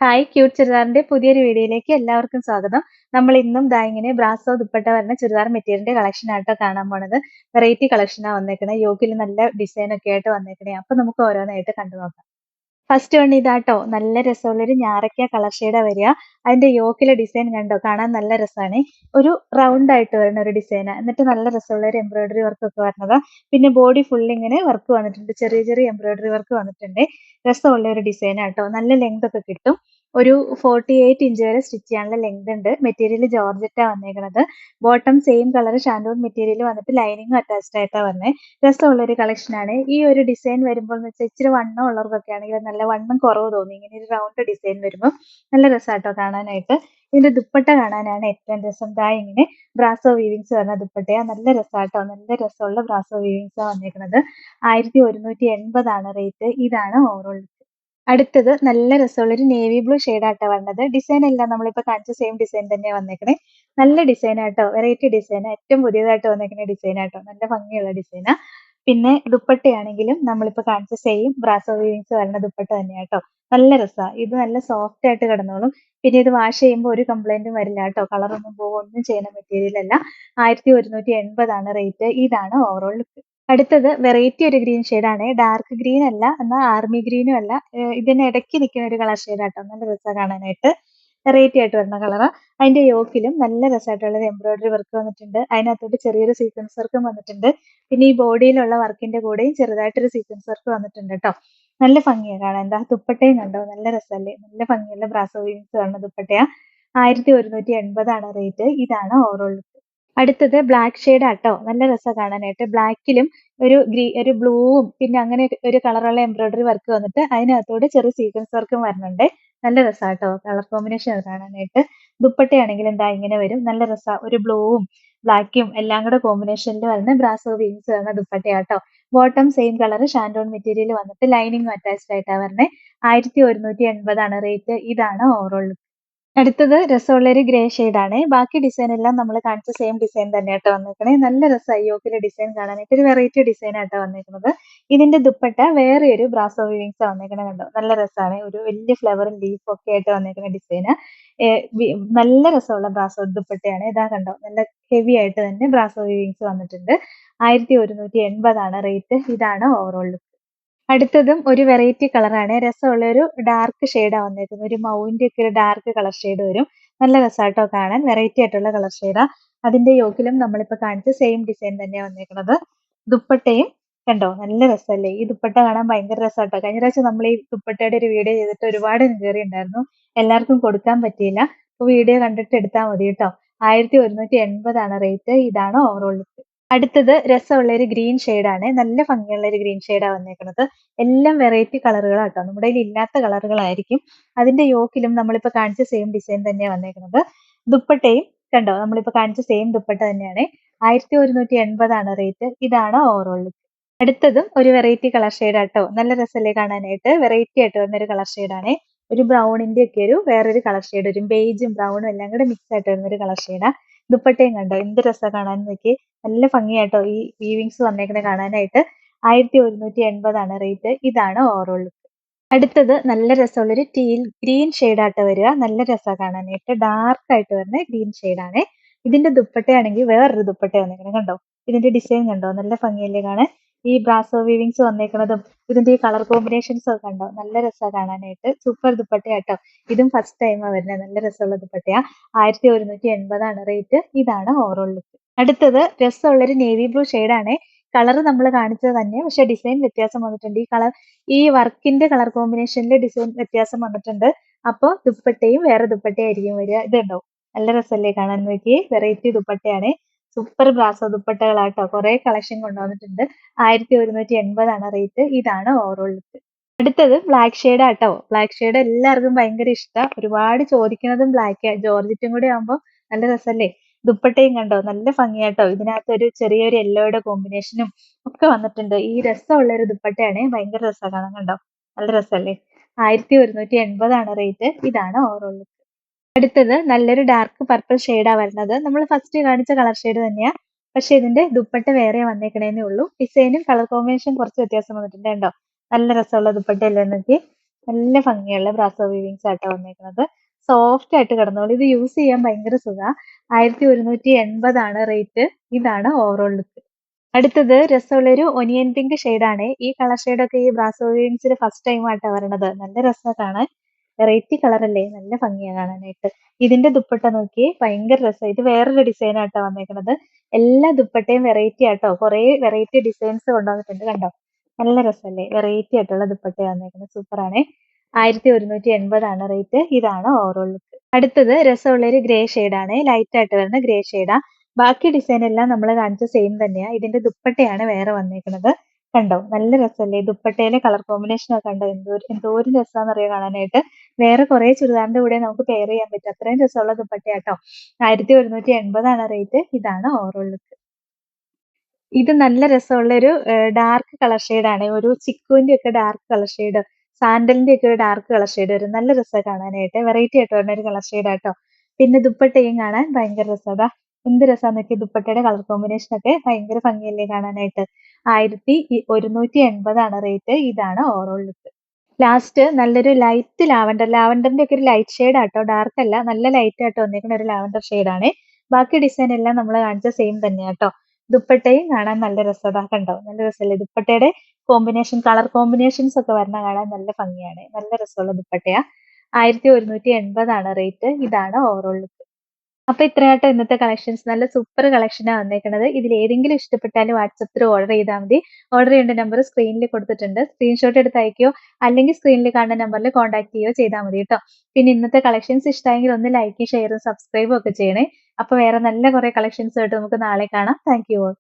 Hi cute ചുരിദാറിന്റെ പുതിയൊരു വീഡിയോയിലേക്ക് എല്ലാവർക്കും സ്വാഗതം. നമ്മൾ ഇന്നും ഇങ്ങനെ ബ്രാസോ ദുപ്പട്ട വരുന്ന ചുരിദാർ മെറ്റീരിയലിന്റെ കളക്ഷൻ ആയിട്ടോ കാണാൻ പോണത്. വെറൈറ്റി കളക്ഷനാ വന്നേക്കണേ. യോക്കിൽ നല്ല ഡിസൈൻ ഒക്കെ ആയിട്ട് വന്നേക്കണേ. അപ്പൊ നമുക്ക് ഓരോന്നായിട്ട് കണ്ടു നോക്കാം. ഫസ്റ്റ് വൺ ഇതാട്ടോ. നല്ല രസമുള്ളൊരു ഞാറയ്ക്ക കളർ ഷെയ്ഡാ വരിക. അതിന്റെ യോക്കിലെ ഡിസൈൻ കണ്ടോ, കാണാൻ നല്ല രസമാണ്. ഒരു റൗണ്ട് ആയിട്ട് വരുന്ന ഒരു ഡിസൈൻ, എന്നിട്ട് നല്ല രസമുള്ള ഒരു എംബ്രോയിഡറി വർക്ക് ഒക്കെ വരുന്നത്. പിന്നെ ബോഡി ഫുൾ ഇങ്ങനെ വർക്ക് വന്നിട്ടുണ്ട്, ചെറിയ ചെറിയ എംബ്രോയിഡറി വർക്ക് വന്നിട്ടുണ്ട്. രസമുള്ള ഒരു ഡിസൈൻ ആട്ടോ. നല്ല ലെങ്ത് ഒക്കെ കിട്ടും. ഒരു 48 ഇഞ്ച് വരെ സ്റ്റിച്ച് ചെയ്യാനുള്ള ലെങ്ത് ഉണ്ട്. മെറ്റീരിയൽ ജോർജറ്റാ വന്നേക്കുന്നത്. Bottom same colour shantoon material വന്നിട്ട് ലൈനിങ് അറ്റാച്ച്ഡ് ആയിട്ടാ വന്നേ. രസമുള്ള ഒരു കളക്ഷൻ ആണ്. ഈ ഒരു ഡിസൈൻ വരുമ്പോൾ എന്ന് വെച്ചാൽ ഇച്ചിരി വണ്ണം ഉള്ളവർക്കൊക്കെ ആണെങ്കിൽ നല്ല വണ്ണം കുറവ് തോന്നി. ഇങ്ങനെ ഒരു റൗണ്ട് ഡിസൈൻ വരുമ്പോൾ നല്ല രസമാട്ടോ കാണാനായിട്ട്. ഇതിന്റെ ദുപ്പട്ട കാണാനാണ് ഏറ്റവും രസം. ഇങ്ങനെ ബ്രാസോ വീവിങ്സ് വരുന്ന ദുപ്പട്ടയാ. നല്ല രസമാട്ടോ. നല്ല രസമുള്ള ബ്രാസോ വീവിങ്സാ വന്നേക്കുന്നത്. 1180 റേറ്റ്. ഇതാണ് ഓവറോൾ. അടുത്തത് നല്ല രസമുള്ള ഒരു നേവി ബ്ലൂ ഷെയ്ഡാട്ടോ വന്നത്. ഡിസൈൻ എല്ലാം നമ്മളിപ്പോ കാണിച്ച സെയിം ഡിസൈൻ തന്നെയാ വന്നേക്കണേ. നല്ല ഡിസൈൻ ആട്ടോ, വെറൈറ്റി ഡിസൈൻ, ഏറ്റവും പുതിയതായിട്ട് വന്നേക്കുന്ന ഡിസൈൻ ആട്ടോ. നല്ല ഭംഗിയുള്ള ഡിസൈനാ. പിന്നെ ദുപ്പട്ടയാണെങ്കിലും നമ്മളിപ്പോ കാണിച്ച സെയിം ബ്രാസോ വീവിങ്സ് വരുന്ന ദുപ്പട്ട തന്നെയാട്ടോ. നല്ല രസാ. ഇത് നല്ല സോഫ്റ്റ് ആയിട്ട് കിടന്നോളും. പിന്നെ ഇത് വാഷ് ചെയ്യുമ്പോൾ ഒരു കംപ്ലൈന്റും വരില്ല കേട്ടോ. കളറൊന്നും പോകും, ഒന്നും ചെയ്യുന്ന മെറ്റീരിയൽ അല്ല. 1180 റേറ്റ്. ഇതാണ് ഓവറോൾ ലുക്ക്. അടുത്തത് വെറൈറ്റി ഒരു ഗ്രീൻ ആണ്. ഡാർക്ക് ഗ്രീൻ അല്ല, എന്നാൽ ആർമി ഗ്രീനും അല്ല. ഇതിന് ഇടയ്ക്ക് നിൽക്കുന്ന ഒരു കളർ ഷെയ്ഡാട്ടോ. നല്ല രസമാണ് കാണാനായിട്ട്. വെറൈറ്റി ആയിട്ട് വരുന്ന കളറാ. അതിന്റെ യോക്കിലും നല്ല രസമായിട്ടുള്ള എംബ്രോയിഡറി വർക്ക് വന്നിട്ടുണ്ട്. അതിനകത്തോട്ട് ചെറിയൊരു സീക്വൻസ് വർക്കും വന്നിട്ടുണ്ട്. പിന്നെ ഈ ബോഡിയിലുള്ള വർക്കിന്റെ കൂടെയും ചെറുതായിട്ടൊരു സീക്വൻസ് വർക്ക് വന്നിട്ടുണ്ട് കേട്ടോ. നല്ല ഭംഗിയാണ് കാണാൻ. എന്താ ദുപ്പട്ടയും കണ്ടോ, നല്ല രസമല്ലേ. നല്ല ഭംഗിയുള്ള ബ്രാസോ വീവിങ്സ് കാണുന്ന ദുപ്പട്ടയാ. 1180 റേറ്റ്. ഇതാണ് ഓവറോൾ. അടുത്തത് ബ്ലാക്ക് ഷെയ്ഡ് ആട്ടോ. നല്ല രസം കാണാനായിട്ട്. ബ്ലാക്കിലും ഒരു ബ്ലൂവും പിന്നെ അങ്ങനെ ഒരു കളറുള്ള എംബ്രോയിഡറി വർക്ക് വന്നിട്ട് അതിനകത്തോട് ചെറിയ സീക്വൻസ് വർക്കും വരുന്നുണ്ട്. നല്ല രസാട്ടോ കളർ കോമ്പിനേഷൻ കാണാനായിട്ട്. ദുപ്പട്ടയാണെങ്കിൽ എന്താ ഇങ്ങനെ വരും. നല്ല രസാ. ഒരു ബ്ലൂവും ബ്ലാക്കും എല്ലാം കൂടെ കോമ്പിനേഷനിൽ വരുന്ന ബ്രാസോ വീവിങ്സ് വരുന്ന ദുപ്പട്ടയാട്ടോ. ബോട്ടം സെയിം കളർ ഷാൻഡോൺ മെറ്റീരിയൽ വന്നിട്ട് ലൈനിങ് അറ്റാച്ച്ഡ് ആയിട്ടാ വരണേ. 1180 റേറ്റ്. ഇതാണ് ഓവറോൾ. അടുത്തത് രസമുള്ള ഒരു ഗ്രേ ആണ്. ബാക്കി ഡിസൈൻ എല്ലാം നമ്മൾ കാണിച്ച സെയിം ഡിസൈൻ തന്നെയാട്ടോ വന്നേക്കണേ. നല്ല രസമായി യോക്കിലെ ഡിസൈൻ കാണാനായിട്ട്. ഒരു വെറൈറ്റി ഡിസൈൻ ആയിട്ടാ വന്നേക്കുന്നത്. ഇതിന്റെ ദുപ്പട്ട വേറെ ഒരു ബ്രാസോ വീവിങ്സ് വന്നേക്കണേ. കണ്ടോ, നല്ല രസമാണ്. ഒരു വലിയ ഫ്ലവറും ലീഫും ഒക്കെ ആയിട്ട് വന്നേക്കുന്ന ഡിസൈന്. നല്ല രസമുള്ള ബ്രാസോ ദുപ്പട്ടയാണ്. ഇതാ കണ്ടോ, നല്ല ഹെവി ആയിട്ട് തന്നെ ബ്രാസോ വീവിങ്സ് വന്നിട്ടുണ്ട്. 1180 റേറ്റ്. ഇതാണ് ഓവറോൾ. അടുത്തതും ഒരു വെറൈറ്റി കളറാണ്. രസമുള്ള ഒരു ഡാർക്ക് ഷെയ്ഡാ വന്നേക്കുന്നത്. ഒരു മൗവിന്റെ ഒക്കെ ഒരു ഡാർക്ക് കളർ ഷെയ്ഡ് വരും. നല്ല രസാട്ടോ കാണാൻ. വെറൈറ്റി ആയിട്ടുള്ള കളർ ഷെയ്ഡാ. അതിന്റെ യോക്കിലും നമ്മളിപ്പോ കാണിച്ച സെയിം ഡിസൈൻ തന്നെയാ വന്നേക്കുന്നത്. ദുപ്പട്ടയും കണ്ടോ, നല്ല രസമല്ലേ. ഈ ദുപ്പട്ട കാണാൻ ഭയങ്കര രസാട്ടോ. കഴിഞ്ഞ പ്രാവശ്യം നമ്മൾ ഈ ദുപ്പട്ടയുടെ ഒരു വീഡിയോ ചെയ്തിട്ട് ഒരുപാട് എൻക്വയറി ഉണ്ടായിരുന്നു. എല്ലാവർക്കും കൊടുക്കാൻ പറ്റിയില്ല. അപ്പൊ വീഡിയോ കണ്ടിട്ട് എടുത്താൽ മതി കേട്ടോ. 1180 റേറ്റ്. ഇതാണ് ഓവറോൾ ലുക്ക്. അടുത്തത് രസമുള്ള ഒരു ഗ്രീൻ ആണ്. നല്ല ഭംഗിയുള്ള ഒരു ഗ്രീൻ ഷെയ്ഡാ വന്നേക്കുന്നത്. എല്ലാം വെറൈറ്റി കളറുകളാട്ടോ. നമ്മുടെ കയ്യിൽ ഇല്ലാത്ത കളറുകളായിരിക്കും. അതിന്റെ യോക്കിലും നമ്മളിപ്പോ കാണിച്ച സെയിം ഡിസൈൻ തന്നെയാ വന്നേക്കുന്നത്. ദുപ്പട്ടയും കണ്ടോ, നമ്മളിപ്പോ കാണിച്ച സെയിം ദുപ്പട്ട തന്നെയാണ്. 1180 റേറ്റ്. ഇതാണ് ഓവറോൾ ലുക്ക്. അടുത്തതും ഒരു വെറൈറ്റി കളർ ഷെയ്ഡാട്ടോ. നല്ല രസമല്ലേ കാണാനായിട്ട്. വെറൈറ്റി ആയിട്ട് വരുന്ന ഒരു കളർ ഷെയ്ഡാണ്. ഒരു ബ്രൗണിന്റെ ഒക്കെ വേറൊരു കളർ ഷെയ്ഡ് വരും. ബേജും ബ്രൗണും എല്ലാം കൂടെ മിക്സ് ആയിട്ട് വരുന്ന ഒരു കളർ ഷെയ്ഡാ. ദുപ്പട്ടയും കണ്ടോ, എന്ത് രസാ കാണാൻ നോക്കി. നല്ല ഭംഗിയാട്ടോ ഈ വീവിങ്സ് വന്നേക്കണെ കാണാനായിട്ട്. 1180 റേറ്റ്. ഇതാണ് ഓവറോൾ ലുക്ക്. അടുത്തത് നല്ല രസമുള്ളൊരു ടീൽ ഗ്രീൻ ഷെയ്ഡാട്ടോ വരിക. നല്ല രസാ കാണാനായിട്ട്. ഡാർക്ക് ആയിട്ട് വരുന്ന ഗ്രീൻ ഷെയ്ഡാണ്. ഇതിന്റെ ദുപ്പട്ടയാണെങ്കിൽ വേറൊരു ദുപ്പട്ട വന്നേക്കണേ. കണ്ടോ, ഇതിന്റെ ഡിസൈൻ കണ്ടോ, നല്ല ഭംഗിയല്ലേ കാണാൻ. ഈ ബ്രാസോ വീവിങ്സ് വന്നേക്കണതും ഇതിന്റെ ഈ കളർ കോമ്പിനേഷൻസും ഒക്കെ കണ്ടോ, നല്ല രസാ കാണാനായിട്ട്. സൂപ്പർ ദുപ്പട്ടയാട്ടോ. ഇതും ഫസ്റ്റ് ടൈമാ വരുന്നത്. നല്ല രസമുള്ള ദുപ്പട്ടയാ. 1180 റേറ്റ്. ഇതാണ് ഓവറോൾ ലുക്ക്. അടുത്തത് രസമുള്ളൊരു നേവി ബ്ലൂ ആണ്. കളർ നമ്മൾ കാണിച്ചത് തന്നെ, പക്ഷെ ഡിസൈൻ വ്യത്യാസം വന്നിട്ടുണ്ട്. ഈ വർക്കിന്റെ കളർ കോമ്പിനേഷനിൽ ഡിസൈൻ വ്യത്യാസം വന്നിട്ടുണ്ട്. അപ്പോൾ ദുപ്പട്ടയും വേറെ ദുപ്പട്ടയായിരിക്കും വരിക. ഇതുണ്ടോ, നല്ല രസമല്ലേ കാണാൻ നോക്കി. വെറൈറ്റി ദുപ്പട്ടയാണ്. സൂപ്പർ ബ്രാസോ ദുപ്പട്ടകളാട്ടോ. കുറെ കളക്ഷൻ കൊണ്ടുവന്നിട്ടുണ്ട്. 1180 റേറ്റ്. ഇതാണ് ഓവറോൾ ലുക്ക്. അടുത്തത് ബ്ലാക്ക് ഷെയ്ഡ് ആട്ടോ. ബ്ലാക്ക് ഷെയ്ഡ് എല്ലാവർക്കും ഭയങ്കര ഇഷ്ടാ. ഒരുപാട് ചോദിക്കുന്നതും ബ്ലാക്ക്. ജോർജറ്റും കൂടെ ആകുമ്പോൾ നല്ല രസമല്ലേ. ദുപ്പട്ടയും കണ്ടോ, നല്ല ഭംഗിയാട്ടോ. ഇതിനകത്ത് ഒരു ചെറിയൊരു യെല്ലോയുടെ കോമ്പിനേഷനും ഒക്കെ വന്നിട്ടുണ്ട്. ഈ രസമുള്ള ഒരു ദുപ്പട്ടയാണ്. ഭയങ്കര രസാ കാണാൻ. കണ്ടോ, നല്ല രസമല്ലേ. 1180 റേറ്റ്. ഇതാണ് ഓവറോൾ ലുക്ക്. അടുത്തത് നല്ലൊരു ഡാർക്ക് പർപ്പിൾ ഷെയ്ഡാ വരുന്നത്. നമ്മൾ ഫസ്റ്റ് കാണിച്ച കളർ ഷെയ്ഡ് തന്നെയാ, പക്ഷെ ഇതിന്റെ ദുപ്പട്ട വേറെ വന്നേക്കണേന്നേ ഉള്ളൂ. ഡിസൈനും കളർ കോമ്പിനേഷൻ കുറച്ച് വ്യത്യാസം വന്നിട്ടുണ്ട്. കണ്ടോ, നല്ല രസമുള്ള ദുപ്പട്ടയല്ലേ നോക്കി. നല്ല ഭംഗിയുള്ള ബ്രാസോ വീവിങ്സ് ആട്ടോ വന്നേക്കുന്നത്. സോഫ്റ്റ് ആയിട്ട് കിടന്നോളൂ. ഇത് യൂസ് ചെയ്യാൻ ഭയങ്കര സുഖാ. 1180 റേറ്റ്. ഇതാണ് ഓവറോൾ ലുക്ക്. അടുത്തത് രസമുള്ളൊരു ഒനിയൻ പിങ്ക് ഷെയ്ഡാണ്. ഈ കളർ ഷെയ്ഡൊക്കെ ഈ ബ്രാസോ വീവിങ്സിൽ ഫസ്റ്റ് ടൈം ആയിട്ടാ വരണത്. നല്ല രസാ കാണാൻ. വെറൈറ്റി കളറല്ലേ? നല്ല ഭംഗിയാ കാണാനായിട്ട്. ഇതിന്റെ ദുപ്പട്ട നോക്കിയേ, ഭയങ്കര രസാ. ഇത് വേറൊരു ഡിസൈനാട്ടോ വന്നേക്കുന്നത്. എല്ലാ ദുപ്പട്ടയും വെറൈറ്റി ആട്ടോ. കുറേ വെറൈറ്റി ഡിസൈൻസ് കൊണ്ടുവന്നിട്ടുണ്ട്. കണ്ടോ? നല്ല രസല്ലേ? വെറൈറ്റി ആയിട്ടുള്ള ദുപ്പട്ടയാ വന്നേക്കുന്നത്. സൂപ്പറാണേ. 1180 റേറ്റ്. ഇതാണ് ഓവറോൾ ലുക്ക്. അടുത്തത് രസമുള്ളൊരു ഗ്രേ ഷെയ്ഡാണ്. ലൈറ്റ് ആയിട്ട് വരുന്ന ഗ്രേ ഷെയ്ഡാ. ബാക്കി ഡിസൈൻ എല്ലാം നമ്മൾ കാണിച്ച സെയിം തന്നെയാ. ഇതിന്റെ ദുപ്പട്ടയാണ് വേറെ വന്നേക്കുന്നത്. കണ്ടോ? നല്ല രസല്ലേ? ദുപ്പട്ടയിലെ കളർ കോമ്പിനേഷൻ ഒക്കെ കണ്ടോ? എന്തോരം രസാന്നറിയോ കാണാനായിട്ട്. വേറെ കുറെ ചുരിദാറിന്റെ കൂടെ നമുക്ക് പെയർ ചെയ്യാൻ പറ്റും. അത്രയും രസമുള്ള ദുപ്പട്ടയാട്ടോ. 1180 റേറ്റ്. ഇതാണ് ഓവറോൾ ലുക്ക്. ഇത് നല്ല രസമുള്ളൊരു ഡാർക്ക് കളർ ഷെയ്ഡാണ്. ഒരു ചിക്കുവിന്റെ ഒക്കെ ഡാർക്ക് കളർ ഷെയ്ഡ്, സാൻഡലിന്റെ ഒക്കെ ഒരു ഡാർക്ക് കളർ ഷെയ്ഡ് വരും. നല്ല രസാ കാണാനായിട്ട്. വെറൈറ്റി ആയിട്ട് വരുന്ന ഒരു കളർ ഷെയ്ഡാട്ടോ. പിന്നെ ദുപ്പട്ടയും കാണാൻ ഭയങ്കര രസാ. ദാ എന്ത് രസാന്ന് നോക്കിയേ. ദുപ്പട്ടയുടെ കളർ കോമ്പിനേഷൻ ഒക്കെ ഭയങ്കര ഭംഗിയല്ലേ കാണാനായിട്ട്. 1180 റേറ്റ്. ഇതാണ് ഓവറോൾ ലുക്ക്. ലാസ്റ്റ് നല്ലൊരു ലൈറ്റ് ലാവണ്ടർ. ലാവണ്ടറിന്റെ ഒക്കെ ഒരു ലൈറ്റ് ഷെയ്ഡ് ആട്ടോ. ഡാർക്ക് അല്ല. നല്ല ലൈറ്റ് ആയിട്ട് വന്നേക്കുന്ന ഒരു ലാവണ്ടർ ഷെയ്ഡാണ്. ബാക്കി ഡിസൈൻ എല്ലാം നമ്മൾ കാണിച്ച സെയിം തന്നെയാട്ടോ. ദുപ്പട്ടയും കാണാൻ നല്ല രസമാ. കണ്ടോ? നല്ല രസമല്ലേ? ദുപ്പട്ടയുടെ കോമ്പിനേഷൻ, കളർ കോമ്പിനേഷൻസ് ഒക്കെ വരണ കാണാൻ നല്ല ഭംഗിയാണ്. നല്ല രസമുള്ള ദുപ്പട്ടയാ. 1180 റേറ്റ്. ഇതാണ് ഓവറോൾ ലുക്ക്. അപ്പൊ ഇത്രയാട്ടോ ഇന്നത്തെ കളക്ഷൻസ്. നല്ല സൂപ്പർ കളക്ഷനാ വന്നേക്കുന്നത്. ഇതിൽ ഏതെങ്കിലും ഇഷ്ടപ്പെട്ടാൽ വാട്സപ്പ് ത്രൂ ഓർഡർ ചെയ്താൽ മതി. ഓർഡർ ചെയ്യേണ്ട നമ്പർ സ്ക്രീനിൽ കൊടുത്തിട്ടുണ്ട്. സ്ക്രീൻഷോട്ട് എടുത്ത് അയക്കുകയോ അല്ലെങ്കിൽ സ്ക്രീനിൽ കാണുന്ന നമ്പറിൽ കോൺടാക്ട് ചെയ്യുകയോ ചെയ്താൽ മതി കേട്ടോ. പിന്നെ ഇന്നത്തെ കളക്ഷൻസ് ഇഷ്ടമായെങ്കിൽ ഒന്ന് ലൈക്കും ഷെയറും സബ്സ്ക്രൈബും ഒക്കെ ചെയ്യണേ. അപ്പൊ വേറെ നല്ല കുറെ കളക്ഷൻസ് ആയിട്ട് നമുക്ക് നാളെ കാണാം. Thank you all.